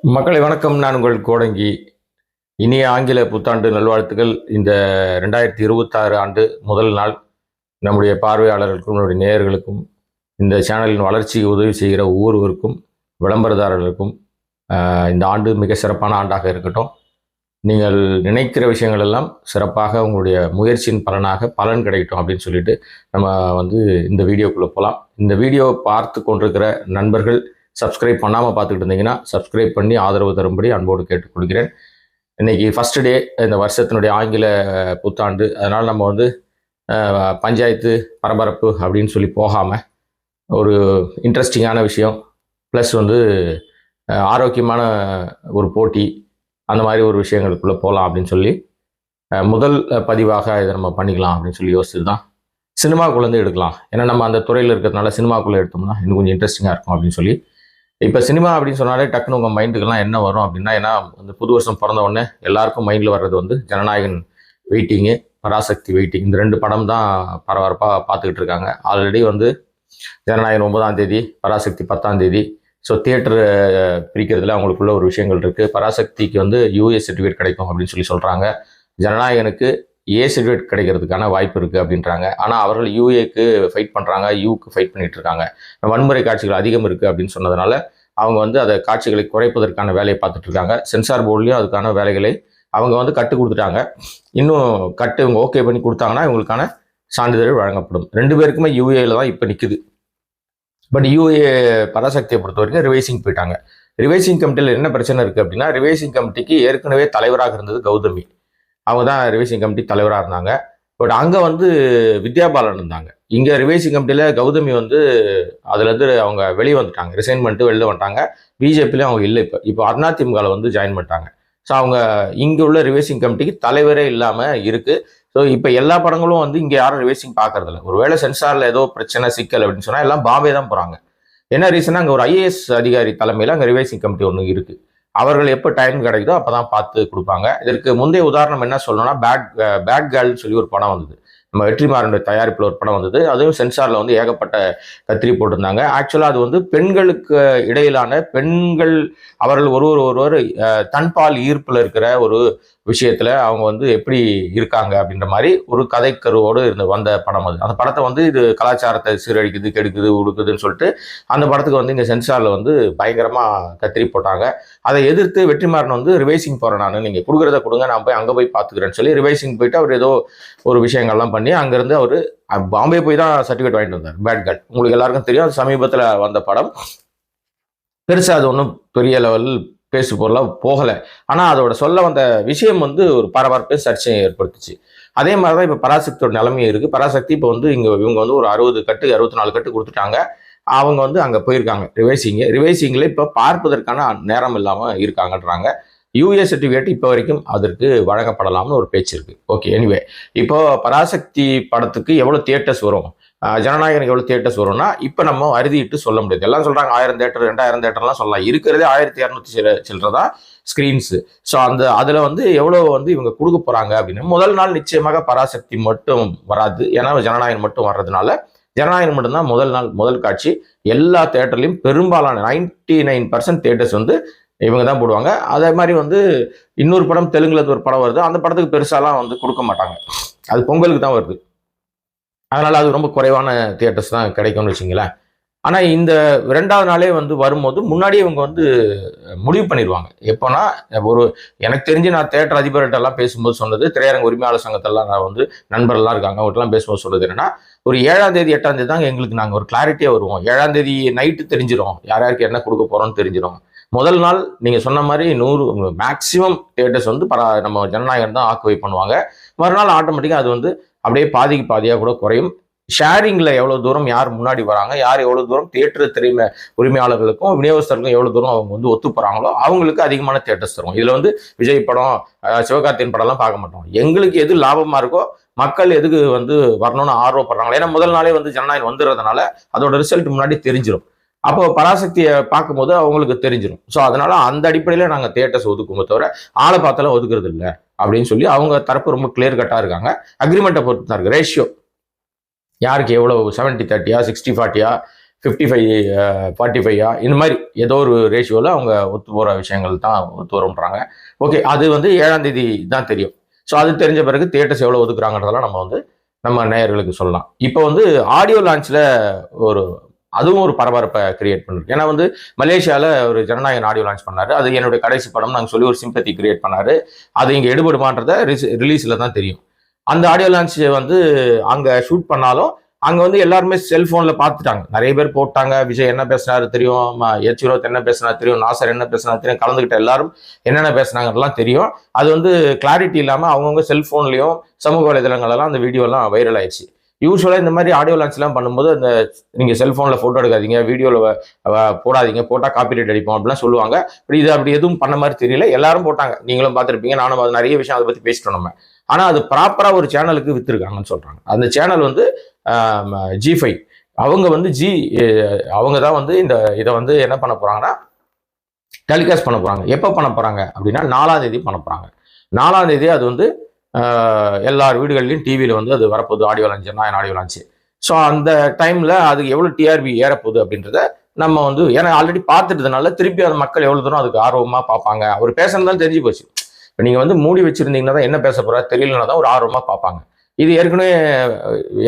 மக்களை வணக்கம். நான் உங்கள் கோடங்கி. இனிய ஆங்கில புத்தாண்டு நல்வாழ்த்துக்கள். இந்த 2026 ஆண்டு முதல் நாள் நம்முடைய பார்வையாளர்களுக்கும் நம்முடைய நேயர்களுக்கும் இந்த சேனலின் வளர்ச்சிக்கு உதவி செய்கிற ஒவ்வொருவருக்கும் விளம்பரதாரர்களுக்கும் இந்த ஆண்டு மிக சிறப்பான ஆண்டாக இருக்கட்டும். நீங்கள் நினைக்கிற விஷயங்கள் எல்லாம் சிறப்பாக உங்களுடைய முயற்சியின் பலனாக பலன் கிடைக்கட்டும் அப்படின்னு சொல்லிட்டு நம்ம இந்த வீடியோக்குள்ளே போகலாம். இந்த வீடியோ பார்த்து கொண்டிருக்கிற நண்பர்கள் சப்ஸ்கிரைப் பண்ணாமல் பார்த்துக்கிட்டு இருந்தீங்கன்னா சப்ஸ்கிரைப் பண்ணி ஆதரவு தரும்படி அன்போடு கேட்டுக்கொள்கிறேன். இன்றைக்கி ஃபஸ்ட்டு டே இந்த வருஷத்தினுடைய ஆங்கில புத்தாண்டு. அதனால் நம்ம பஞ்சாயத்து பரபரப்பு அப்படின்னு சொல்லி போகாமல் ஒரு இன்ட்ரெஸ்டிங்கான விஷயம் ப்ளஸ் ஆரோக்கியமான ஒரு போட்டி அந்த மாதிரி ஒரு விஷயங்களுக்குள்ளே போகலாம் அப்படின்னு சொல்லி முதல் பதிவாக இதை நம்ம பண்ணிக்கலாம் அப்படின்னு சொல்லி யோசிச்சு தான் சினிமாக்குள்ளேருந்து எடுக்கலாம். ஏன்னா நம்ம அந்த துறையில் இருக்கிறதுனால சினிமாக்குள்ளே எடுத்தோம்னா இன்னும் கொஞ்சம் இன்ட்ரெஸ்டிங்காக இருக்கும் அப்படின்னு சொல்லி. இப்போ சினிமா அப்படின்னு சொன்னாலே டக்குன்னு உங்கள் மைண்டுக்கெல்லாம் என்ன வரும் அப்படின்னா, ஏன்னா புது வருஷம் பிறந்த உடனே எல்லாருக்கும் மைண்டில் வர்றது ஜனநாயகன் வெயிட்டிங்கு, பராசக்தி வெயிட்டிங். இந்த 2 படம் தான் பரபரப்பாக பார்த்துக்கிட்டு இருக்காங்க. ஆல்ரெடி ஜனநாயகன் 9ஆம் தேதி, பராசக்தி 10ஆம் தேதி. ஸோ தியேட்டர் பிரிக்கிறதுல அவங்களுக்குள்ள ஒரு விஷயங்கள் இருக்குது. பராசக்திக்கு யூஏ சர்டிஃபிகேட் கிடைக்கும் அப்படின்னு சொல்லி சொல்கிறாங்க. ஜனநாயகனுக்கு ஏ சர்டிஃபிகேட் கிடைக்கிறதுக்கான வாய்ப்பு இருக்குது அப்படின்றாங்க. ஆனால் அவர்கள் யூஏக்கு ஃபைட் பண்ணுறாங்க, யூக்கு ஃபைட் பண்ணிட்டு இருக்காங்க. வன்முறை காட்சிகள் அதிகம் இருக்குது அப்படின்னு சொன்னதுனால அவங்க அதை காட்சிகளை குறைப்பதற்கான வேலையை பார்த்துட்டு இருக்காங்க. சென்சார் போர்ட்லேயும் அதுக்கான வேலைகளை அவங்க கட்டு கொடுத்துட்டாங்க. இன்னும் கட்டு இவங்க ஓகே பண்ணி கொடுத்தாங்கன்னா இவங்களுக்கான சான்றிதழ் வழங்கப்படும். 2 பேருக்குமே யூஏல தான் இப்போ நிற்குது. பட் யூஏ பராசக்தியை பொறுத்த வரைக்கும் ரிவைசிங் போயிட்டாங்க. ரிவைசிங் கமிட்டியில் என்ன பிரச்சனை இருக்குது அப்படின்னா, ரிவைசிங் கமிட்டிக்கு ஏற்கனவே தலைவராக இருந்தது கௌதமி. அவங்க தான் ரிவைசிங் கமிட்டி தலைவராக இருந்தாங்க. பட் அங்கே வித்யாபாலன் இருந்தாங்க. இங்கே ரிவைசிங் கமிட்டியில் கௌதமி அதுலேருந்து அவங்க வெளியே வந்துட்டாங்க, ரிசைன் பண்ணிட்டு வெளில வந்துட்டாங்க. பிஜேபியிலும் அவங்க இல்லை. இப்போ அதிமுகவில் ஜாயின் பண்ணிட்டாங்க. ஸோ அவங்க இங்கே உள்ள ரிவைசிங் கமிட்டிக்கு தலைவரே இல்லாமல் இருக்குது. ஸோ இப்போ எல்லா படங்களும் இங்கே யாரும் ரிவைசிங் பார்க்கறதில்ல. ஒருவேளை சென்சாரில் ஏதோ பிரச்சனை சிக்கல் அப்படின்னு சொன்னால் எல்லாம் பாம்பே தான் போகிறாங்க. என்ன ரீசன்னா, அங்கே ஒரு ஐஏஎஸ் அதிகாரி தலைமையில் அங்கே ரிவைசிங் கமிட்டி ஒன்று இருக்குது. அவர்கள் எப்போ டைம் கிடைக்குதோ அப்போ தான் பார்த்து கொடுப்பாங்க. இதற்கு முந்தைய உதாரணம் என்ன சொல்லணும்னா, பேட் கேர்ள்னு சொல்லி ஒரு படம் வந்தது. நம்ம வெற்றிமாறனுடைய தயாரிப்பில் ஒரு படம் வந்தது. அதுவும் சென்சாரில் ஏகப்பட்ட கத்திரி போட்டிருந்தாங்க. ஆக்சுவலாக அது பெண்களுக்கு இடையிலான பெண்கள் அவர்கள் ஒருவர் தன்பால் ஈர்ப்பில் இருக்கிற ஒரு விஷயத்தில் அவங்க எப்படி இருக்காங்க அப்படின்ற மாதிரி ஒரு கதைக்கருவோடு வந்த படம் அது. அந்த படத்தை இது கலாச்சாரத்தை சீரழிக்குது, கெடுக்குது, உடுக்குதுன்னு சொல்லிட்டு அந்த படத்துக்கு இங்கே சென்சாரில் பயங்கரமாக கத்திரி போட்டாங்க. அதை எதிர்த்து வெற்றிமாறன் ரிவைசிங் போகிறேன், நான் நீங்கள் கொடுக்குறத கொடுங்க, நான் போய் அங்கே போய் பார்த்துக்கிறேன்னு சொல்லி ரிவைசிங் போயிட்டு அவர் ஏதோ ஒரு விஷயங்கள்லாம் பண்ணி அங்கேருந்து அவர் பாம்பே போய் தான் சர்டிஃபிகேட் வாங்கிட்டு வந்தார். பேட் கேர்ள் உங்களுக்கு எல்லாருக்கும் தெரியும். அது சமீபத்தில் வந்த படம். பெருசாக அது ஒன்றும் பெரிய லெவல் பேசு பொருளாக போகலை. ஆனால் அதோட சொல்ல வந்த விஷயம் ஒரு பரபரப்பை சர்ச்சையை ஏற்படுத்துச்சு. அதே மாதிரி தான் இப்போ பராசக்தியோட நிலைமையும் இருக்குது. பராசக்தி இப்போ இவங்க ஒரு 60 கட்டு 64 கட்டு கொடுத்துட்டாங்க. அவங்க அங்கே போயிருக்காங்க ரிவைசிங்கில் இப்போ பார்ப்பதற்கான நேரம் இல்லாமல் இருக்காங்கன்றாங்க. யூஏ சர்டிஃபிகேட் இப்போ வரைக்கும் அதற்கு வழங்கப்படலாம்னு ஒரு பேச்சு இருக்குது. ஓகே, எனிவே இப்போ பராசக்தி படத்துக்கு எவ்வளோ தியேட்டர்ஸ் வரும், ஜனநாயகனுக்கு எவ்வளோ தியேட்டர்ஸ் வரும்னா இப்போ நம்ம அறுதிட்டு சொல்ல முடியாது. எல்லாம் சொல்கிறாங்க 1000 தேட்டர் 2000 தேட்டர்லாம் சொல்லலாம். இருக்கிறதே 1200 சில்லற தான் ஸ்க்ரீன்ஸு. ஸோ அதில் எவ்வளோ இவங்க கொடுக்க போகிறாங்க அப்படின்னா, முதல் நாள் நிச்சயமாக பராசக்தி மட்டும் வராது. ஏன்னா ஜனநாயகன் மட்டும் வர்றதுனால ஜனநாயகன் மட்டும்தான் முதல் நாள் முதல் காட்சி. எல்லா தேட்டர்லையும் பெரும்பாலான 99% தேட்டர்ஸ் இவங்க தான் போடுவாங்க. அதே மாதிரி இன்னொரு படம் தெலுங்குல ஒரு படம் வருது. அந்த படத்துக்கு பெருசாலாம் கொடுக்க மாட்டாங்க. அது பொங்கலுக்கு தான் வருது. அதனால அது ரொம்ப குறைவான தியேட்டர்ஸ் தான் கிடைக்கும்னு வச்சுங்களேன். ஆனால் இந்த 2வது நாளே வரும்போது முன்னாடியே இவங்க முடிவு பண்ணிடுவாங்க. எப்போனா எனக்கு தெரிஞ்சு நான் தேட்டர் அதிபர்கிட்ட எல்லாம் பேசும்போது சொன்னது, திரையரங்க உரிமையாளர் சங்கத்தெல்லாம் நான் நண்பர்கள்லாம் இருக்காங்க, அவங்கள்ட்டலாம் பேசும்போது சொல்றது என்னன்னா, ஒரு 7ஆம் தேதி 8ஆம் தேதி தான் எங்களுக்கு நாங்கள் ஒரு கிளாரிட்டியாக வருவோம். 7ஆம் தேதி நைட்டு தெரிஞ்சிடும், யார் யாருக்கு என்ன கொடுக்க போகிறோம்னு தெரிஞ்சிடும். முதல் நாள் நீங்கள் சொன்ன மாதிரி 100 மேக்ஸிமம் தேட்டர்ஸ் நம்ம ஜனநாயகன் தான் ஆக்குவை பண்ணுவாங்க. மறுநாள் ஆட்டோமேட்டிக்காக அது அப்படியே பாதிக்கு பாதியாக கூட குறையும். ஷேரிங்கில் எவ்வளோ தூரம் யார் முன்னாடி வராங்க, யார் எவ்வளோ தூரம் தியேட்டர் உரிமையாளர்களுக்கும் விநியோகஸ்தருக்கும் எவ்வளோ தூரம் அவங்க ஒத்து போகிறாங்களோ அவங்களுக்கு அதிகமான தேட்டர்ஸ் தரும். இதில் விஜய் படம், சிவகார்த்தியின் படம்லாம் பார்க்க மாட்டோம். எங்களுக்கு எது லாபமாக இருக்கோ, மக்கள் எதுக்கு வரணும்னு ஆர்வப்படுறாங்களோ, ஏன்னா முதல் நாளே ஜனநாயகம் வந்துடுறதுனால அதோட ரிசல்ட் முன்னாடி தெரிஞ்சிடும். அப்போ பராசக்தியை பார்க்கும்போது அவங்களுக்கு தெரிஞ்சிடும். ஸோ அதனால அந்த அடிப்படையில் நாங்கள் தேட்டர்ஸ் ஒதுக்குமே தவிர ஆளை பார்த்தாலும் ஒதுக்குறது இல்லை அப்படின்னு சொல்லி அவங்க தரப்பு ரொம்ப கிளியர் கட்டாக இருக்காங்க. அக்ரிமெண்ட்டை பொறுத்து தான் இருக்குது. ரேஷியோ யாருக்கு எவ்வளோ 70-30 60-40 55-45 இந்த மாதிரி ஏதோ ஒரு ரேஷியோவில் அவங்க ஒத்து போகிற விஷயங்கள் தான் ஒத்து வரும்ன்றாங்க. ஓகே, அது வந்து 7ஆம் தேதி தான் தெரியும். ஸோ அது தெரிஞ்ச பிறகு தியேட்டர்ஸ் எவ்வளோ ஒதுக்குறாங்கன்றதெல்லாம் நம்ம நேயர்களுக்கு சொல்லலாம். இப்போ ஆடியோ லான்ச்சில் அதுவும் ஒரு பரபரப்பை கிரியேட் பண்ணிருக்கு. ஏன்னா மலேசியாவில் ஒரு ஜனநாயகன் ஆடியோ லான்ச் பண்ணாரு. அது என்னுடைய கடைசி படம் நாங்கள் சொல்லி ஒரு சிம்பத்தி கிரியேட் பண்ணாரு. அது இங்கே எடுபடுமான்றத ரிலீஸில் தான் தெரியும். அந்த ஆடியோ லான்ச் அங்கே ஷூட் பண்ணாலும் அங்கே எல்லாருமே செல்போனில் பார்த்துட்டாங்க. நிறைய பேர் போட்டாங்க. விஜய் என்ன பேசினாரு தெரியும், எச் வினோத் என்ன பேசினாரு தெரியும், நாசர் என்ன பேசினாரு தெரியும், கலந்துக்கிட்ட எல்லாரும் என்னென்ன பேசினாங்கலாம் தெரியும். அது கிளாரிட்டி இல்லாமல் அவங்கவுங்க செல்ஃபோன்லேயும் சமூக வலைதளங்களெல்லாம் அந்த வீடியோலாம் வைரல் ஆயிடுச்சு. யூஸ்வலாக இந்த மாதிரி ஆடியோ லான்ச்லாம் பண்ணும்போது நீங்கள் செல்ஃபோனில் ஃபோட்டோ எடுக்காதீங்க, வீடியோவில் போடாதீங்க, போட்டால் காப்பிரைட் அடிப்போம் அப்படிலாம் சொல்லுவாங்க. இது அப்படி எதுவும் பண்ண மாதிரி தெரியல. எல்லாரும் போட்டாங்க, நீங்களும் பார்த்துருப்பீங்க, நானும் அது நிறைய விஷயம் அதை பற்றி பேசிட்டோம் நம்ம. ஆனால் அது ப்ராப்பராக ஒரு சேனலுக்கு விற்றுருக்காங்கன்னு சொல்கிறாங்க. அந்த சேனல் G5 அவங்க அவங்க தான் இதை என்ன பண்ண போகிறாங்கன்னா டெலிகாஸ்ட் பண்ண போகிறாங்க. எப்போ பண்ண போகிறாங்க அப்படின்னா 4ஆம் தேதி பண்ண போகிறாங்க. 4ஆம் தேதி அது எல்லார் வீடுகள்லையும் டிவியில் அது வரப்போகுது. Audio launch, Jananayagan audio launch. So அந்த டைமில் அது எவ்வளோ டிஆர்பி ஏறப்போகுது அப்படின்றத நம்ம ஏன்னா ஆல்ரெடி பார்த்துட்டதுனால திருப்பி அந்த மக்கள் எவ்வளோ தூரம் அதுக்கு ஆர்வமாக பார்ப்பாங்க. அவர் பேசுனதுதான் தெரிஞ்சு போச்சு. இப்போ நீங்கள் மூடி வச்சுருந்தீங்கன்னா தான் என்ன பேச போகிறா தெரியலன்னா தான் ஒரு ஆர்வமாக பார்ப்பாங்க. இது ஏற்கனவே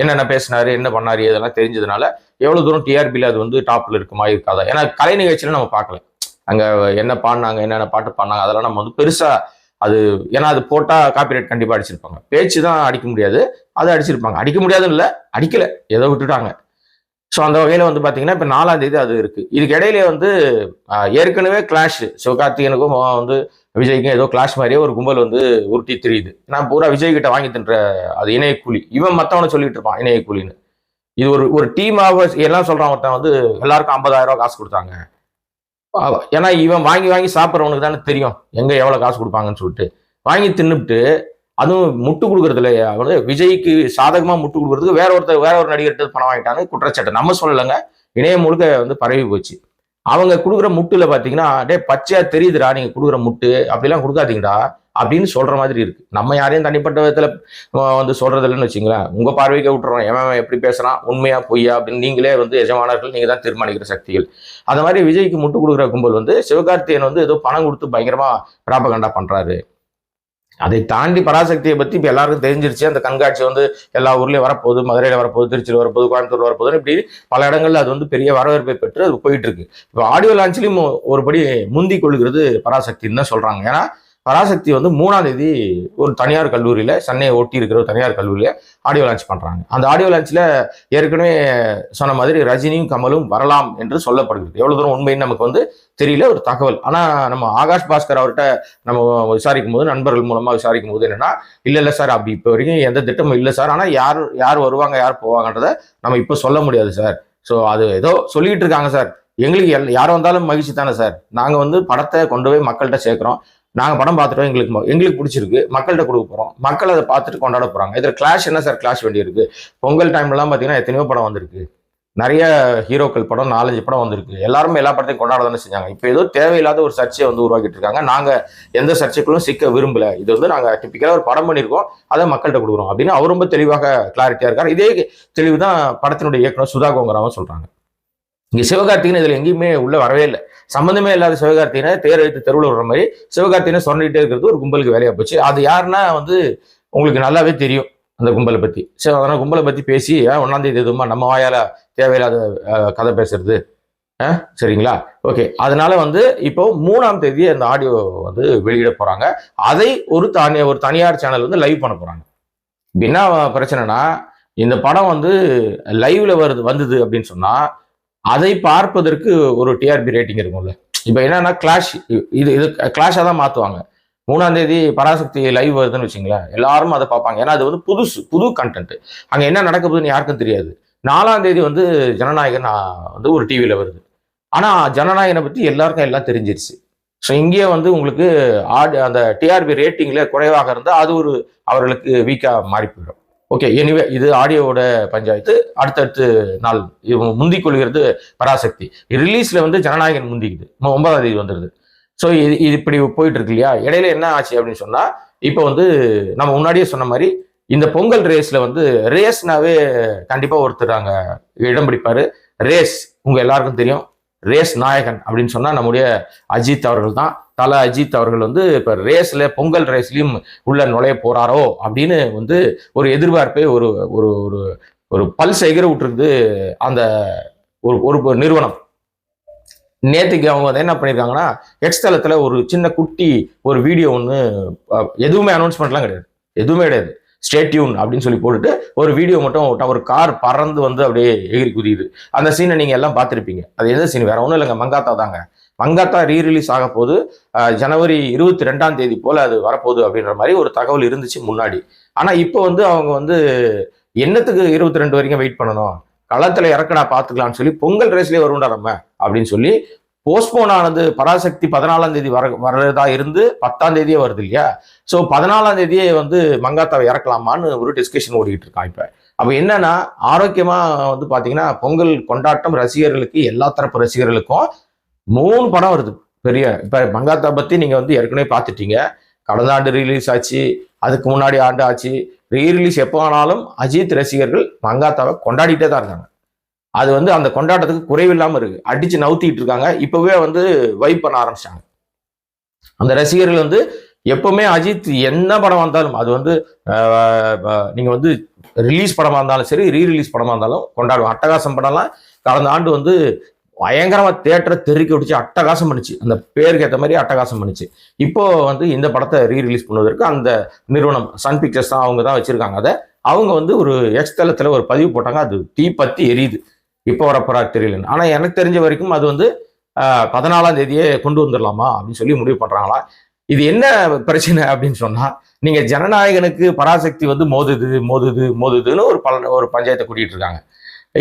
என்னென்ன பேசினாரு, என்ன பண்ணாரு, இதெல்லாம் தெரிஞ்சதுனால எவ்வளோ தூரம் டிஆர்பியில் அது டாப்பில் இருக்குமா இருக்காதா. ஏன்னா கலை நிகழ்ச்சியில் நம்ம பார்க்கல, அங்கே என்ன பாடினாங்க, என்னென்ன பாட்டு பாடினாங்க, அதெல்லாம் நம்ம பெருசாக ஏன்னா அது போட்டால் காப்பிரைட் கண்டிப்பாக அடிச்சிருப்பாங்க. பேச்சு தான் அடிக்க முடியாது, அதை அடிச்சிருப்பாங்க. அடிக்க முடியாதுன்னு இல்லை, அடிக்கலை, ஏதோ விட்டுட்டாங்க. ஸோ அந்த வகையில் பார்த்தீங்கன்னா இப்போ 4ஆம் தேதி அது இருக்குது. இதுக்கு இடையிலே ஏற்கனவே கிளாஷ், சிவகார்த்திகனுக்கும் விஜய்க்கும் ஏதோ கிளாஷ் மாதிரியே ஒரு கும்பல் உருட்டி தெரியுது. நான் பூரா விஜய் கிட்ட வாங்கி தின்ற அது இணைய கூலி, இவன் மற்றவனை சொல்லிட்டு இருப்பான் இணைய கூலின்னு. இது ஒரு டீமாக எல்லாம் சொல்கிறான். ஒருத்தன் எல்லாருக்கும் 50,000 ரூபா காசு கொடுத்தாங்க. ஏன்னா இவன் வாங்கி சாப்பிட்றவனுக்கு தானே தெரியும் எங்கே எவ்வளோ காசு கொடுப்பாங்கன்னு சொல்லிட்டு வாங்கி தின்னுபிட்டு, அதுவும் முட்டு கொடுக்குறது இல்லையா, விஜய்க்கு சாதகமாக முட்டு கொடுக்குறதுக்கு வேற ஒரு நடிகர்கிட்ட பணம் வாங்கிட்டாங்க குற்றச்சாட்டு. நம்ம சொல்லலைங்க, இணையம் முழுக்க பரவி போச்சு. அவங்க கொடுக்குற முட்டுல பார்த்தீங்கன்னா பச்சையா தெரியுதுடா, நீங்க கொடுக்குற முட்டு அப்படிலாம் கொடுக்காதீங்கடா அப்படின்னு சொல்ற மாதிரி இருக்கு. நம்ம யாரையும் தனிப்பட்ட விதத்துல சொல்றது இல்லைன்னு வச்சுங்களேன். உங்க பார்வைக்கு விட்டுறோம், எவன் எப்படி பேசுறான், உண்மையா பொய்யா அப்படின்னு நீங்களே எஜமானர்கள், நீங்க தான் தீர்மானிக்கிற சக்திகள். அந்த மாதிரி விஜய்க்கு முட்டு கொடுக்குற கும்பல் சிவகார்த்திகேயன் ஏதோ பணம் கொடுத்து பயங்கரமா பிராபகண்டா பண்றாரு. அதை தாண்டி பராசக்தியை பற்றி இப்போ எல்லாருக்கும் தெரிஞ்சிருச்சு. அந்த கண்காட்சி எல்லா ஊர்லேயும் வரப்போகுது, மதுரையில் வரப்போகுது, திருச்சியில் வரப்போகுது, கோயம்புத்தூர் வரப்போகுதுன்னு இப்படி பல இடங்கள்ல அது பெரிய வரவேற்பை பெற்று அது போயிட்டு இருக்கு. இப்போ ஆடியோ லான்ச்லையும் ஒருபடி முந்தி கொள்கிறது பராசக்தின்னு தான் சொல்றாங்க. ஏன்னா பராசக்தி 3ஆம் தேதி ஒரு தனியார் கல்லூரியில், சென்னையை ஒட்டி இருக்கிற ஒரு தனியார் கல்லூரியில் ஆடியோ லான்ச் பண்ணுறாங்க. அந்த ஆடியோ லான்ச்சில் ஏற்கனவே சொன்ன மாதிரி ரஜினியும் கமலும் வரலாம் என்று சொல்லப்படுகிறது. எவ்வளோ தூரம் உண்மைன்னு நமக்கு தெரியல, ஒரு தகவல். ஆனால் நம்ம ஆகாஷ் பாஸ்கர் அவர்கிட்ட நம்ம விசாரிக்கும் போது, நண்பர்கள் மூலமாக விசாரிக்கும் போது என்னன்னா, இல்லை சார், அப்படி இப்போ வரைக்கும் எந்த திட்டமும் இல்லை சார். ஆனால் யார் வருவாங்க, யார் போவாங்கன்றதை நம்ம இப்போ சொல்ல முடியாது சார். ஸோ அது ஏதோ சொல்லிட்டு இருக்காங்க சார். எங்களுக்கு யார் வந்தாலும் மகிழ்ச்சி தானே சார். நாங்கள் படத்தை கொண்டு போய் மக்கள்கிட்ட சேர்க்குறோம். நாங்கள் படம் பார்த்துட்டோம், எங்களுக்கு பிடிச்சிருக்கு, மக்கள்கிட்ட கொடுக்க போகிறோம், மக்கள் அதை பார்த்துட்டு கொண்டாட போகிறாங்க. இதில் கிளாஷ் என்ன சார் கிளாஷ் வேண்டியிருக்கு? பொங்கல் டைம்லாம் பார்த்தீங்கன்னா எத்தனையோ படம் வந்திருக்கு, நிறைய ஹீரோக்கள் படம் 4-5 படம் வந்திருக்கு. எல்லாருமே எல்லா படத்தையும் கொண்டாட தானே செஞ்சாங்க. இப்போ ஏதோ தேவையில்லாத ஒரு சர்ச்சையை உருவாக்கிட்டு இருக்காங்க. நாங்கள் எந்த சர்ச்சைக்குள்ளும் சிக்க விரும்பல. இது நாங்கள் டிப்பிக்கலாக ஒரு படம் பண்ணியிருக்கோம், அதை மக்கள்கிட்ட கொடுக்குறோம் அப்படின்னு அவர் ரொம்ப தெளிவாக கிளாரிட்டியாக இருக்கார். இதே தெளிவு தான் படத்தினுடைய இயக்குனர் சுதா கோங்கராவும் சொல்கிறாங்க. இங்கே சிவகார்த்திகேயன் இதில் எங்கேயுமே உள்ள வரவே இல்லை. சம்மந்தமே இல்லாத சிவகார்த்திகேயனை தேர் வைத்து தெருவில் விடுற மாதிரி சிவகார்த்திகேயனை சொன்னிட்டே இருக்கிறது ஒரு கும்பலுக்கு வேலையாக போச்சு. அது யாருன்னா உங்களுக்கு நல்லாவே தெரியும் அந்த கும்பலை பற்றி. சரி, அதனால் கும்பலை பற்றி பேசி 1ஆம் தேதி எதுவுமா நம்ம வாயால் தேவையில்லாத கதை பேசுறது, சரிங்களா? ஓகே, அதனால இப்போ 3ஆம் தேதி அந்த ஆடியோ வெளியிட போகிறாங்க. அதை ஒரு தனியார் சேனல் லைவ் பண்ண போகிறாங்க. என்ன பிரச்சனைனா, இந்த படம் லைவ்ல வந்தது அப்படின்னு சொன்னால் அதை பார்ப்பதற்கு ஒரு டிஆர்பி ரேட்டிங் இருக்கும்ல. இப்போ என்னன்னா கிளாஷ், இது கிளாஷாக தான் மாற்றுவாங்க. 3ஆம் தேதி பராசக்தி லைவ் வருதுன்னு வச்சுங்களேன், எல்லாரும் அதை பார்ப்பாங்க. ஏன்னா அது புது கண்டென்ட். அங்கே என்ன நடக்க போகுதுன்னு யாருக்கும் தெரியாது. 4ஆம் தேதி ஜனநாயகன் ஒரு டிவியில் வருது. ஆனால் ஜனநாயகனை பற்றி எல்லாருக்கும் எல்லாம் தெரிஞ்சிருச்சு. ஸோ இங்கேயே உங்களுக்கு அந்த டிஆர்பி ரேட்டிங்கில் குறைவாக இருந்தால் அது அவர்களுக்கு வீக்காக மாறி போயிடும். ஓகே, எனிவே இது ஆடியோவோட பஞ்சாயத்து. அடுத்தடுத்து நாள் முந்திக் கொள்கிறது பராசக்தி. ரிலீஸ்ல ஜனநாயகன் முந்திக்குது, 9ஆம் தேதி வந்துடுது. ஸோ இது இப்படி போயிட்டு இருக்கு இல்லையா? இடையில என்ன ஆச்சு அப்படின்னு சொன்னா, இப்போ நம்ம முன்னாடியே சொன்ன மாதிரி இந்த பொங்கல் ரேஸ்ல ரேஸ்னாவே கண்டிப்பா ஒருத்தர் அங்க இடம் பிடிப்பாரு, ரேஸ் உங்க எல்லாருக்கும் தெரியும். ரேஸ் நாயகன் அப்படின்னு சொன்னா நம்முடைய அஜித் அவர்கள் தான். தல அஜித் அவர்கள் வந்து இப்ப ரேஸ்ல பொங்கல் ரேஸ்லயும் உள்ள நுழைய போறாரோ அப்படின்னு வந்து ஒரு எதிர்பார்ப்பை ஒரு ஒரு ஒரு ஒரு பல்ஸ் எகிர விட்டுருக்குது அந்த ஒரு ஒரு நிறுவனம். நேற்றுக்கு அவங்க வந்து என்ன பண்ணியிருக்காங்கன்னா, எக்ஸ் தளத்துல ஒரு சின்ன குட்டி ஒரு வீடியோ ஒன்று, எதுவுமே அனௌன்ஸ்மெண்ட்லாம் கிடையாது, எதுவுமே கிடையாது, ஸ்டே டியூன் அப்படின்னு சொல்லி போட்டுட்டு ஒரு வீடியோ மட்டும், ஒரு கார் பறந்து வந்து அப்படியே எகிரி குதியுது. அந்த சீனை நீங்க எல்லாம் பார்த்துருப்பீங்க. அது எந்த சீன், வேற ஒன்றும் இல்லைங்க, மங்காத்தா தாங்க. மங்காத்தா ரீரிலீஸ் ஆக போது ஜனவரி 22 போல அது வரப்போகுது அப்படின்ற மாதிரி ஒரு தகவல் இருந்துச்சு முன்னாடி. ஆனா இப்போ வந்து அவங்க வந்து என்னத்துக்கு 22 வரைக்கும் வெயிட் பண்ணணும், களத்துல இறக்கடா பாத்துக்கலாம்னு சொல்லி பொங்கல் ரேஸ்லயே வரும்டா நம்ம அப்படின்னு சொல்லி போஸ்ட்போன் ஆனது. பராசக்தி 14 வர்றதா இருந்து 10 வருது இல்லையா? ஸோ 14 வந்து மங்காத்தாவை இறக்கலாமான்னு ஒரு டிஸ்கஷன் ஓடிக்கிட்டு இருக்கான் இப்ப. அப்ப என்னன்னா, ஆரோக்கியமா வந்து பாத்தீங்கன்னா பொங்கல் கொண்டாட்டம் ரசிகர்களுக்கு, எல்லா தரப்பு ரசிகர்களுக்கும் 3 படம் வருது பெரிய. இப்ப மங்காத்தா பத்தி நீங்க வந்து ஏற்கனவே பார்த்துட்டீங்க. கடந்த ஆண்டு ரிலீஸ் ஆச்சு, அதுக்கு முன்னாடி ஆண்டு ஆச்சு. ரீரிலீஸ் எப்போ ஆனாலும் அஜித் ரசிகர்கள் மங்காத்தாவை கொண்டாடிட்டே தான் இருக்காங்க. அது வந்து அந்த கொண்டாட்டத்துக்கு குறைவில்லாம இருக்கு. அடிச்சு நவுத்திட்டு இருக்காங்க. இப்பவே வந்து வைப் பண்ண ஆரம்பிச்சிட்டாங்க அந்த ரசிகர்கள். வந்து எப்பவுமே அஜித் என்ன படம் வந்தாலும், அது வந்து நீங்க வந்து ரிலீஸ் படமா இருந்தாலும் சரி, ரீரிலீஸ் படமா இருந்தாலும் கொண்டாடுவோம். அட்டகாசம் படம்லாம் கடந்த ஆண்டு வந்து பயங்கரமா தியேட்டரை தெருக்கி விட்டுச்சு, அட்டகாசம் பண்ணுச்சு. அந்த பேருக்கு ஏற்ற மாதிரி அட்டகாசம் பண்ணுச்சு. இப்போ வந்து இந்த படத்தை ரீரிலீஸ் பண்ணுவதற்கு அந்த நிறுவனம் சன் பிக்சர்ஸ் தான், அவங்க தான் வச்சிருக்காங்க. அதை அவங்க வந்து ஒரு எக்ஸ் தளத்துல ஒரு பதிவு போட்டாங்க. அது தீப்பத்தி எரியுது. இப்போ வரப்போறா தெரியலன்னு. ஆனா எனக்கு தெரிஞ்ச வரைக்கும் அது வந்து 14 கொண்டு வந்துடலாமா அப்படின்னு சொல்லி முடிவு பண்றாங்களா. இது என்ன பிரச்சனை அப்படின்னு சொன்னா, நீங்க ஜனநாயகனுக்கு பராசக்தி வந்து மோதுதுன்னு ஒரு பஞ்சாயத்தை கூட்டிட்டு இருக்காங்க.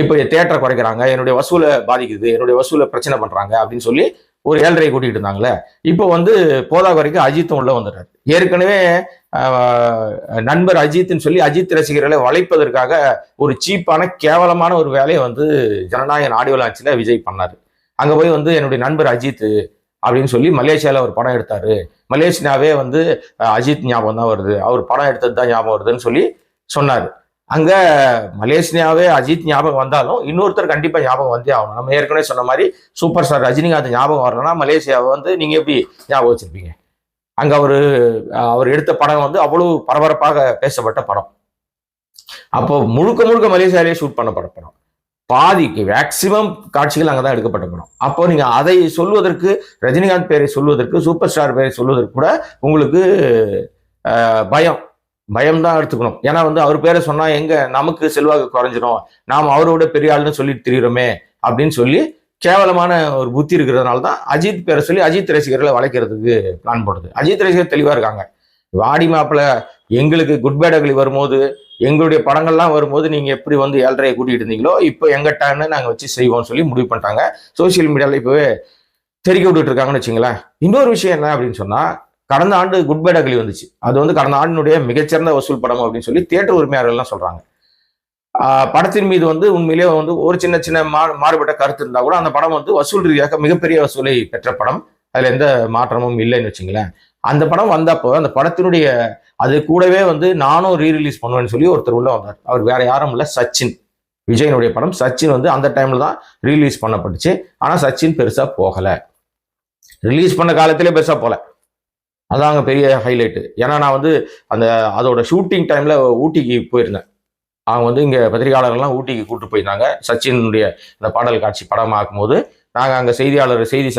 இப்போ தியேட்டரை குறைக்கிறாங்க, என்னுடைய வசூலை பாதிக்குது, என்னுடைய வசூலை பிரச்சனை பண்றாங்க அப்படின்னு சொல்லி ஒரு 7.5 கூட்டிட்டு இருந்தாங்களே. இப்போ வந்து போதா வரைக்கும் அஜித்தும் உள்ள வந்துடுறாரு. ஏற்கனவே நண்பர் அஜித்னு சொல்லி அஜித் ரசிகர்களை வளைப்பதற்காக ஒரு சீப்பான கேவலமான ஒரு வேலையை வந்து ஜனநாயகன் ஆடியோ லான்ச்ல விஜய் பண்ணாரு. அங்க போய் வந்து என்னுடைய நண்பர் அஜித் அப்படின்னு சொல்லி மலேசியால ஒரு படம் எடுத்தாரு, மலேசியாவே வந்து அஜித் ஞாபகம் தான் வருது, அவர் படம் எடுத்தது தான் ஞாபகம் வருதுன்னு சொல்லி சொன்னாரு. அங்க மலேசியாவே அஜித் ஞாபகம் வந்தாலும் இன்னொருத்தர் கண்டிப்பா ஞாபகம் வந்தே ஆகணும். நம்ம ஏற்கனவே சொன்ன மாதிரி சூப்பர் ஸ்டார் ரஜினிகாந்த் ஞாபகம் வரலன்னா மலேசியாவை வந்து நீங்க எப்படி ஞாபகம் வச்சிருப்பீங்க? அங்க அவர் எடுத்த படம் வந்து அவ்வளவு பரபரப்பாக பேசப்பட்ட படம். அப்போ முழுக்க மலேசியாலே ஷூட் பண்ணப்பட்ட படம். பாதிக்கு மேக்சிமம் காட்சிகள் அங்கதான் எடுக்கப்பட்ட படம். அப்போ நீங்க அதை சொல்வதற்கு, ரஜினிகாந்த் பேரை சொல்வதற்கு, சூப்பர் ஸ்டார் பேரை சொல்வதற்கு கூட உங்களுக்கு பயம்தான் எடுத்துக்கணும். ஏன்னா வந்து அவர் பேரை சொன்னா எங்க நமக்கு செல்வாக்கு குறைஞ்சிடும், நாம் அவரோட பெரிய ஆளுன்னு சொல்லிட்டு திரியிறோமே அப்படின்னு சொல்லி கேவலமான ஒரு புத்தி இருக்கிறதுனால தான் அஜித் பேரை சொல்லி அஜித் ரசிகர்களை வளைக்கிறதுக்கு பிளான் போடுது. அஜித் ரசிகர் தெளிவா இருக்காங்க. வாடி மாப்பிள்ள எங்களுக்கு குட் பேட் அக்லி வரும்போது, எங்களுடைய படங்கள்லாம் வரும்போது நீங்க எப்படி வந்து 7.5 கூட்டிட்டு இருந்தீங்களோ இப்போ எங்கிட்டான்னு நாங்க வச்சு செய்வோம்னு சொல்லி முடிவு பண்ணிட்டாங்க. சோசியல் மீடியால இப்பவே தெரிக்க விட்டுட்டு இருக்காங்கன்னு வச்சுங்களேன். இன்னொரு விஷயம் என்ன அப்படின்னு சொன்னா, கடந்த ஆண்டு குட் பேட் அக்லி வந்துச்சு. அது வந்து கடந்த ஆண்டினுடைய மிகச்சிறந்த வசூல் படம் அப்படின்னு சொல்லி தியேட்டர் உரிமையாளர்கள்லாம் சொல்றாங்க. படத்தின் மீது வந்து உண்மையிலேயே வந்து ஒரு சின்ன மாறுபட்ட கருத்து இருந்தா கூட அந்த படம் வந்து வசூல் ரீதியாக மிகப்பெரிய வசூலை பெற்ற படம். அதுல எந்த மாற்றமும் இல்லைன்னு வச்சுங்களேன். அந்த படம் வந்தப்போ அந்த படத்தினுடைய அது கூடவே வந்து நானும் ரீரிலீஸ் பண்ணுவேன்னு சொல்லி ஒருத்தர் உள்ள வந்தார். அவர் வேற யாரும் இல்லை, சச்சின். விஜயனுடைய படம் சச்சின் வந்து அந்த டைம்ல தான் ரிலீஸ் பண்ணப்பட்டுச்சு. ஆனா சச்சின் பெருசா போகல, ரிலீஸ் பண்ண காலத்திலே பெருசா போல. அதாங்க பெரிய ஹைலைட்டு. ஏன்னா நான் வந்து அதோட ஷூட்டிங் டைம்ல ஊட்டிக்கு போயிருந்தேன். அவங்க வந்து இங்க பத்திரிகையாளர்கள்லாம் ஊட்டிக்கு கூப்பிட்டு போயிருந்தாங்க. சச்சினுடைய இந்த பாடல் காட்சி படமாக்கும் போது நாங்கள் அங்கே செய்தி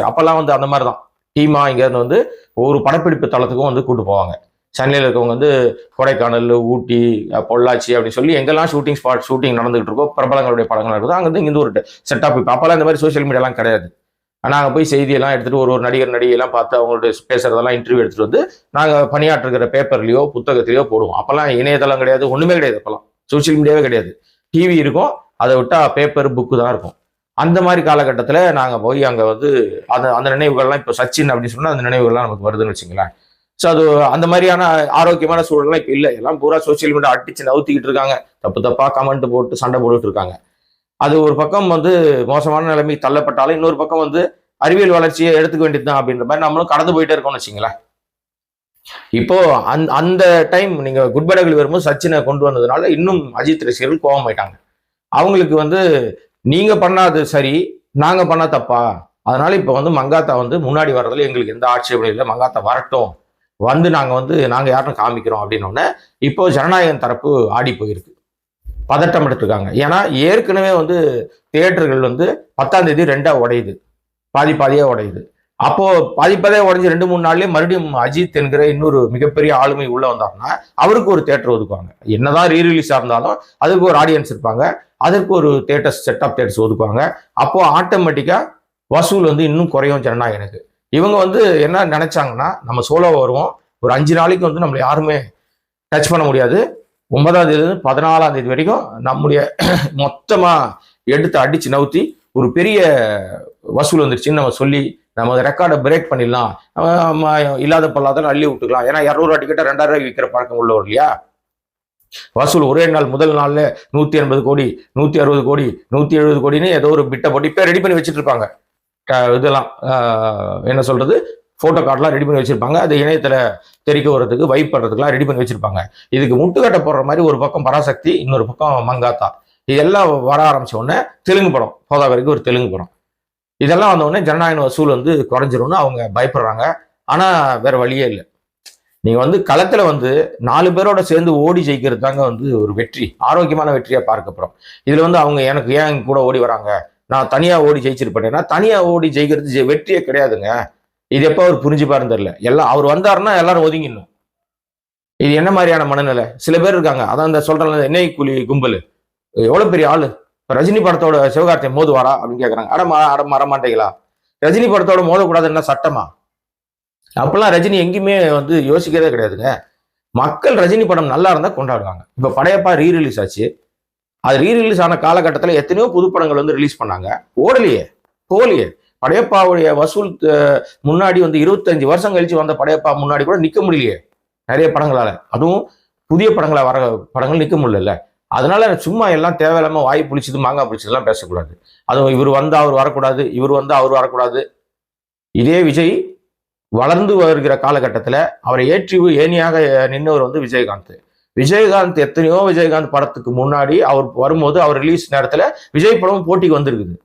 அப்பெல்லாம் வந்து அந்த மாதிரி தான் டீமா இங்கேருந்து வந்து ஒரு படப்பிடிப்பு தளத்துக்கும் வந்து கூப்பிட்டு போவாங்க. சென்னையில் இருக்கவங்க வந்து கொடைக்கானல், ஊட்டி, பொள்ளாச்சி அப்படின்னு சொல்லி எங்கெல்லாம் ஷூட்டிங் நடந்துகிட்டு இருக்கோ, பிரபலங்களுடைய படங்கள் இருக்குது, அங்கேருந்து இங்கேருந்து ஒரு செட்டப். இப்போ அப்போல்லாம் இந்த மாதிரி சோசியல் மீடியாலாம் கிடையாது. நாங்கள் போய் செய்தியெல்லாம் எடுத்துகிட்டு ஒரு நடிகர் நடிகையெல்லாம் பார்த்து அவங்களுடைய பேசுறதெல்லாம் இன்டர்வியூ எடுத்துகிட்டு வந்து நாங்கள் பணியாற்றுகிற பேப்பர்லையோ புத்தகத்திலையோ போடுவோம். அப்போல்லாம் இணையதளம் கிடையாது, ஒன்றுமே கிடையாது. அப்போல்லாம் சோசியல் மீடியாவே கிடையாது. டிவி இருக்கும், அதை விட்டா பேப்பர் புக்கு தான் இருக்கும். அந்த மாதிரி காலகட்டத்தில் நாங்கள் போய் அங்கே வந்து அந்த நினைவுகள்லாம் இப்போ சச்சின் அப்படின்னு சொன்னால் அந்த நினைவுகள்லாம் நமக்கு வருதுன்னு வச்சுங்களேன். ஸோ அது அந்த மாதிரியான ஆரோக்கியமான சூழல்லாம் இப்போ இல்லை. எல்லாம் பூரா சோசியல் மீடியா அடிச்சு நவுத்திக்கிட்டு இருக்காங்க, தப்பா கமெண்ட் போட்டு சண்டை போட்டுட்டு இருக்காங்க. அது ஒரு பக்கம் வந்து மோசமான நிலைமைக்கு தள்ளப்பட்டாலும் இன்னொரு பக்கம் வந்து அறிவியல் வளர்ச்சியை எடுத்துக்க வேண்டியதுதான் அப்படின்ற மாதிரி நம்மளும் கடந்து போயிட்டே இருக்கோம்னு வச்சுங்களேன். இப்போ அந்த டைம் நீங்க குட் பேட் அக்லி வரும்போது சச்சினை கொண்டு வந்ததுனால இன்னும் அஜித் ரசிகர்கள் கோபம் ஆயிட்டாங்க. அவங்களுக்கு வந்து நீங்க பண்ணாது சரி, நாங்க பண்ண தப்பா? அதனால இப்ப வந்து மங்காத்தா வந்து முன்னாடி வர்றதுல எங்களுக்கு எந்த ஆட்சேபனையும் இல்லை. மங்காத்தா வரட்டும். வந்து நாங்க யாருன்னு காமிக்கிறோம் அப்படின்னோடனே, இப்போ ஜனநாயகம் தரப்பு ஆடி போயிருக்கு. பதட்டம் எடுத்திருக்காங்க. ஏன்னா ஏற்கனவே வந்து தியேட்டர்கள் வந்து 10ஆம் தேதி 2ஆ உடையுது. பாதி பாதியா உடையுது. அப்போ பாதி பாதியா உடைஞ்சு 2, 3 நாள்லயே மறுபடியும் அஜித் என்கிற இன்னொரு மிகப்பெரிய ஆளுமை உள்ள வந்தாருன்னா, அவருக்கு ஒரு தியேட்டர் ஒதுக்குவாங்க. என்னதான் ரீ ரிலீஸா இருந்தாலும் அதுக்கு ஒரு ஆடியன்ஸ் இருப்பாங்க. அதற்கு ஒரு தியேட்டர்ஸ் செட் ஆஃப் தியேட்டர்ஸ் ஒதுக்குவாங்க. அப்போ ஆட்டோமேட்டிக்கா வசூல் வந்து இன்னும் குறையும் ஜனநாயகனுக்கு. இவங்க வந்து என்ன நினைச்சாங்கன்னா, நம்ம சோலோ வருவோம். ஒரு 5 நாளைக்கு வந்து நம்மள யாருமே டச் பண்ண முடியாது. 9ஆம் தேதியிலிருந்து 14ஆம் தேதி வரைக்கும் நம்முடைய மொத்தமா எடுத்து அடிச்சு நவுத்தி ஒரு பெரிய வசூல் வந்துருச்சுன்னு நம்ம சொல்லி நம்ம ரெக்கார்டை பிரேக் பண்ணிடலாம். இல்லாத பொல்லாத அள்ளி விட்டுக்கலாம். ஏன்னா 200 டிக்கெட்டை 2000 விற்கிற பழக்கம் உள்ளவர் இல்லையா. வசூல் ஒரே நாள் முதல் நாள்ல 180 கோடி, 160 கோடி, 170 கோடின்னு ஏதோ ஒரு பிட்டை போட்டு இப்ப ரெடி பண்ணி வச்சுட்டு இருப்பாங்க. இதெல்லாம் என்ன சொல்றது, போட்டோ கார்டெலாம் ரெடி பண்ணி வச்சிருப்பாங்க. அது இணையத்துல தெரிக்க வர்றதுக்கு வைப் பண்றதுக்குலாம் ரெடி பண்ணி வச்சிருப்பாங்க. இதுக்கு முட்டுக்கட்டை போடுற மாதிரி ஒரு பக்கம் பராசக்தி, இன்னொரு பக்கம் மங்காத்தா, இதெல்லாம் வர ஆரம்பிச்ச உடனே தெலுங்கு படம் போதாவரைக்கும் ஒரு தெலுங்கு படம் இதெல்லாம் வந்த உடனே ஜனநாயக வசூல் வந்து குறைஞ்சிரும்னு அவங்க பயப்படுறாங்க. ஆனா வேற வழியே இல்லை. நீங்க வந்து களத்துல வந்து 4 பேரோட சேர்ந்து ஓடி ஜெயிக்கிறது தாங்க வந்து ஒரு வெற்றி, ஆரோக்கியமான வெற்றியா பார்க்கப்படுறோம். இதுல வந்து அவங்க எனக்கு ஏன் கூட ஓடி வராங்க, நான் தனியா ஓடி ஜெயிச்சிருப்பேன்னா, தனியா ஓடி ஜெயிக்கிறது வெற்றியே கிடையாதுங்க. இது எப்போ அவர் புரிஞ்சுப்பாருன்னு தெரியல. எல்லாம் அவர் வந்தாருன்னா எல்லாரும் ஒதுங்கிடணும். இது என்ன மாதிரியான மனநிலை? சில பேர் இருக்காங்க, அதான் இந்த சொல்றேன் எண்ணெய் கூலி கும்பல், எவ்வளவு பெரிய ஆளு, ரஜினி படத்தோட சிவகார்த்தியை மோதுவாரா அப்படின்னு கேட்கறாங்க. அட மறமாட்டீங்களா, ரஜினி படத்தோட மோதக்கூடாதுன்னா சட்டமா? அப்பெல்லாம் ரஜினி எங்கேயுமே வந்து யோசிக்கிறதே கிடையாதுங்க. மக்கள் ரஜினி படம் நல்லா இருந்தா கொண்டாடுவாங்க. இப்ப படையப்பா ரீ ரிலீஸ் ஆச்சு. அது ரீ ரிலீஸ் ஆன காலகட்டத்தில் எத்தனையோ புது படங்கள் வந்து ரிலீஸ் பண்ணாங்க, ஓடலையே, போகலையே. படையப்பாவுடைய வசூல் முன்னாடி வந்து 25 வருஷம் கழிச்சு வந்த படையப்பா முன்னாடி கூட நிக்க முடியலையே நிறைய படங்களால. அதுவும் புதிய படங்களா வர படங்கள் நிக்க முடியல. அதனால சும்மா எல்லாம் தேவையில்லாம வாய் புளிச்சது மாங்காய் புளிச்சதெல்லாம் பேசக்கூடாது. அதுவும் இவர் வந்தா அவர் வரக்கூடாது, இவர் வந்தா அவர் வரக்கூடாது. இதே விஜய் வளர்ந்து வருகிற காலகட்டத்தில் அவரை ஏற்றி ஏனியாக நின்றவர் வந்து விஜயகாந்த். விஜயகாந்த் எத்தனையோ விஜயகாந்த் படத்துக்கு முன்னாடி அவர் வரும்போது அவர் ரிலீஸ் நேரத்தில் விஜய் படமும் போட்டிக்கு வந்திருக்குது.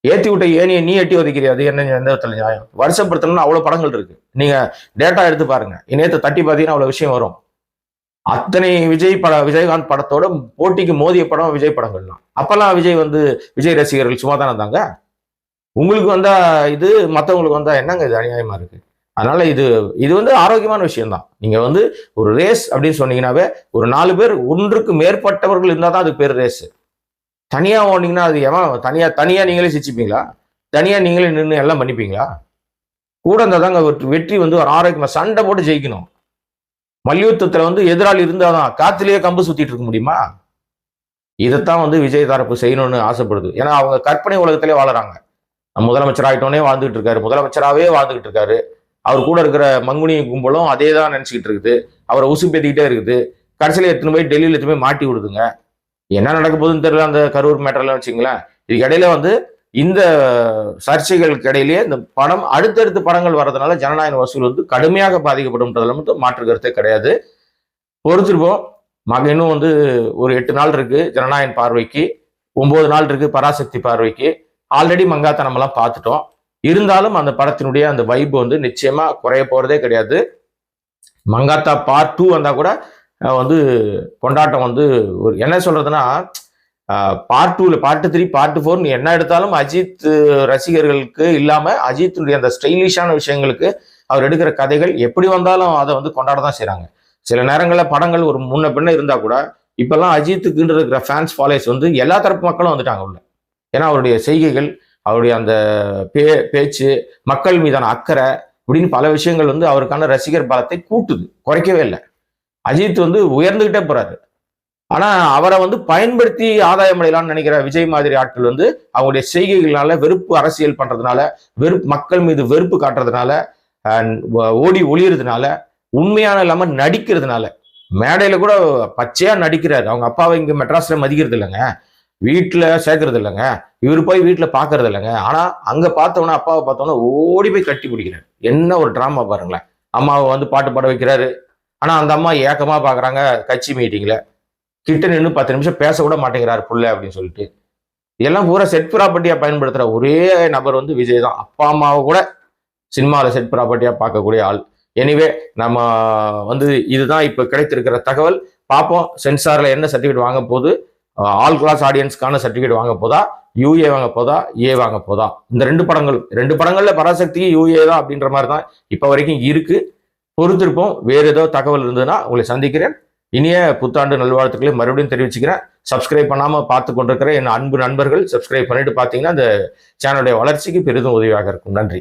ஏற்றி விட்ட ஏனியை நீ எட்டி உதைக்கிறது என்ன எந்த விதத்துல நியாயம்? வருஷப்படுத்தணும்னு அவ்வளவு படங்கள் இருக்கு. நீங்க டேட்டா எடுத்து பாருங்க, இணையத்தை தட்டி பார்த்தீங்கன்னா அவ்வளவு விஷயம் வரும். அத்தனை விஜயகாந்த் படத்தோட போட்டிக்கு மோதிய படம் விஜய் படங்கள்லாம். அப்பெல்லாம் விஜய் வந்து விஜய் ரசிகர்கள் சும்மா தானே இருந்தாங்க. உங்களுக்கு வந்தா இது, மற்றவங்களுக்கு வந்தா என்னங்க இது அநியாயமா இருக்கு. அதனால இது வந்து ஆரோக்கியமான விஷயம் தான். நீங்க வந்து ஒரு ரேஸ் அப்படின்னு சொன்னீங்கன்னாவே ஒரு 4 பேர் ஒன்றுக்கு மேற்பட்டவர்கள் இருந்தால் தான் அதுக்கு பேர் ரேஸ். தனியா ஓடினீங்கன்னா அது எவன் தனியா நீங்களே சிரிச்சுப்பீங்களா? தனியா நீங்களே நின்று எல்லாம் பண்ணிப்பீங்களா? கூட இருந்தால் தாங்க வெற்றி வந்து ஒரு ஆரோக்கியமா சண்டை போட்டு ஜெயிக்கணும். மல்யுத்தத்துல வந்து எதிராளி இருந்தாதான் காத்திலேயே கம்பு சுத்திட்டு இருக்க முடியுமா? இதைத்தான் வந்து விஜய் தரப்பு செய்யணும்னு ஆசைப்படுது. ஏன்னா அவங்க கற்பனை உலகத்திலே வாழறாங்க. முதலமைச்சர் ஆகிட்டோன்னே வாழ்ந்துகிட்டு இருக்காரு, முதலமைச்சராகவே வாழ்ந்துகிட்டு இருக்காரு. அவர் கூட இருக்கிற மங்குனி கும்பலும் அதே தான் நினைச்சுக்கிட்டு இருக்குது. அவரை உசுப்பேத்திக்கிட்டே இருக்குது. கடைசியில எடுத்துன்னு போய் டெல்லியில எடுத்துன்னு போய் மாட்டி விடுதுங்க. என்ன நடக்க போகுதுன்னு தெரியல அந்த கரூர் மேட்டர்ல வச்சுங்களேன். இதுக்கு இடையில வந்து இந்த சர்ச்சைகளுக்கு இடையிலேயே இந்த படம் அடுத்தடுத்து படங்கள் வர்றதுனால ஜனநாயக வசூல் வந்து கடுமையாக பாதிக்கப்படும்ன்றதுல மட்டும் மாற்று கருத்தே கிடையாது. பொறுத்திருப்போம். இன்னும் வந்து ஒரு 8 நாள் இருக்கு ஜனநாயகன் பார்வைக்கு, 9 நாள் இருக்கு பராசக்தி பார்வைக்கு. ஆல்ரெடி மங்காத்தா நம்மலாம் பார்த்துட்டோம். இருந்தாலும் அந்த படத்தினுடைய அந்த வைப் வந்து நிச்சயமா குறைய போறதே கிடையாது. மங்காத்தா பார்ட் 2 வந்தா கூட வந்து கொண்டாட்டம் வந்து ஒரு என்ன சொல்றதுன்னா, பார்ட் 2ல பார்ட் 3 பார்ட் 4 என்ன எடுத்தாலும் அஜித் ரசிகர்களுக்கு இல்லாம அஜித்துடைய அந்த ஸ்டைலிஷான விஷயங்களுக்கு அவர் எடுக்கிற கதைகள் எப்படி வந்தாலும் அதை வந்து கொண்டாட தான் செய்யறாங்க. சில நேரங்களில் படங்கள் ஒரு முன்ன பின்ன இருந்தா கூட இப்பெல்லாம் அஜித்துக்குன்ற இருக்கிற ஃபேன்ஸ் ஃபாலோயர்ஸ் வந்து எல்லா தரப்பு மக்களும் வந்துட்டாங்க உள்ள. ஏன்னா அவருடைய செய்கைகள், அவருடைய அந்த பேச்சு, மக்கள் மீதான அக்கறை இப்படின்னு பல விஷயங்கள் வந்து அவருக்கான ரசிகர் பலத்தை கூட்டுது, குறைக்கவே இல்லை. அஜித் வந்து உயர்ந்துகிட்டே போறாரு. ஆனா அவரை வந்து பயன்படுத்தி ஆதாயம் அடையலாம்னு நினைக்கிற விஜய் மாதிரி ஆட்கள் வந்து அவங்களுடைய செய்கைகளால வெறுப்பு அரசியல் பண்றதுனால, மக்கள் மீது வெறுப்பு காட்டுறதுனால, ஓடி ஒளியறதுனால, உண்மையான இல்லாம நடிக்கிறதுனால, மேடையில கூட பச்சையா நடிக்கிறாரு. அவங்க அப்பாவை இங்க மெட்ராஸ்ல மதிக்கிறது இல்லைங்க, வீட்டுல சேர்க்கறது இல்லைங்க, இவர் போய் வீட்டுல பாக்குறது இல்லைங்க. ஆனா அங்க பார்த்தவொன்னா அப்பாவை பார்த்தோன்னா ஓடி போய் கட்டி பிடிக்கிறாரு. என்ன ஒரு டிராமா பாருங்களேன். அம்மாவை வந்து பாட்டு பாட வைக்கிறாரு. ஆனா அந்த அம்மா ஏக்கமா பாக்குறாங்க கட்சி மீட்டிங்ல. கிட்ட நின்று 10 நிமிஷம் பேச கூட மாட்டேங்கிறாரு புள்ள அப்படின்னு சொல்லிட்டு. இதெல்லாம் பூரா செட் ப்ராப்பர்ட்டியாக பயன்படுத்துகிற ஒரே நபர் வந்து விஜய் தான். அப்பா அம்மாவை கூட சினிமாவில் செட் ப்ராப்பர்ட்டியாக பார்க்கக்கூடிய ஆள். எனிவே நம்ம வந்து இதுதான் இப்போ கிடைத்திருக்கிற தகவல். பார்ப்போம் சென்சாரில் என்ன சர்டிஃபிகேட் வாங்க போகுது. ஆல் கிளாஸ் ஆடியன்ஸ்க்கான சர்டிஃபிகேட் வாங்க போதா, யூஏ வாங்க போதா, ஏ வாங்க போதா. இந்த ரெண்டு படங்கள்ல பராசக்தி யூஏ தான் அப்படின்ற மாதிரி தான் இப்போ வரைக்கும் இருக்கு. பொறுத்திருப்போம். வேறு ஏதோ தகவல் இருந்ததுன்னா உங்களை சந்திக்கிறேன். இனிய புத்தாண்டு நல்வாழ்த்துக்களை மறுபடியும் தெரிவிச்சுக்கிறேன். சப்ஸ்கிரைப் பண்ணாமல் பார்த்து கொண்டிருக்கிற என் அன்பு நண்பர்கள் சப்ஸ்கிரைப் பண்ணிட்டு பார்த்தீங்கன்னா இந்த சேனலுடைய வளர்ச்சிக்கு பெரிதும் உதவியாக இருக்கும். நன்றி.